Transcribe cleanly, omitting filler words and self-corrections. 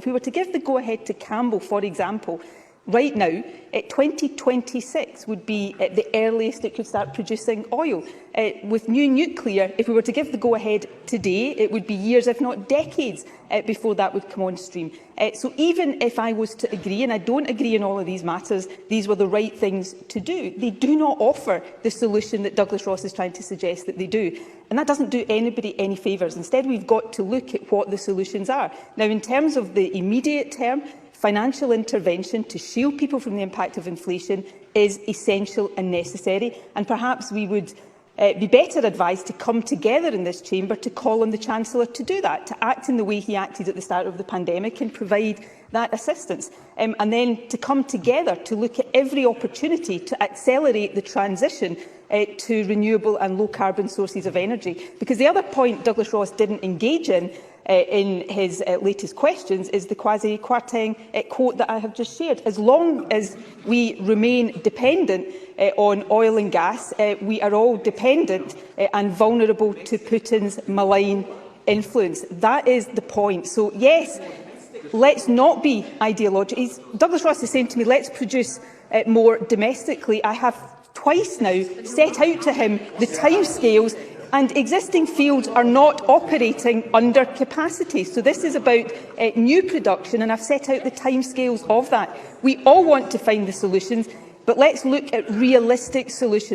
If we were to give the go-ahead to Campbell, for example, right now, 2026 would be at the earliest it could start producing oil. With new nuclear, if we were to give the go-ahead today, it would be years, if not decades, before that would come on stream. So even if I was to agree, and I don't agree in all of these matters, these were the right things to do, they do not offer the solution that Douglas Ross is trying to suggest that they do. And that doesn't do anybody any favours. Instead, we've got to look at what the solutions are. Now, in terms of the immediate term, financial intervention to shield people from the impact of inflation is essential and necessary, and perhaps we would be better advised to come together in this chamber to call on the Chancellor to do that, to act in the way he acted at the start of the pandemic and provide that assistance, and then to come together to look at every opportunity to accelerate the transition to renewable and low-carbon sources of energy. Because the other point Douglas Ross didn't engage in his latest questions is the quasi-Kwarteng quote that I have just shared. As long as we remain dependent on oil and gas, we are all dependent and vulnerable to Putin's malign influence. That is the point. So, yes, let's not be ideological. Douglas Ross is saying to me, let's produce more domestically. I have twice now set out to him the timescales, and existing fields are not operating under capacity. So this is about new production, and I've set out the timescales of that. We all want to find the solutions, but let's look at realistic solutions.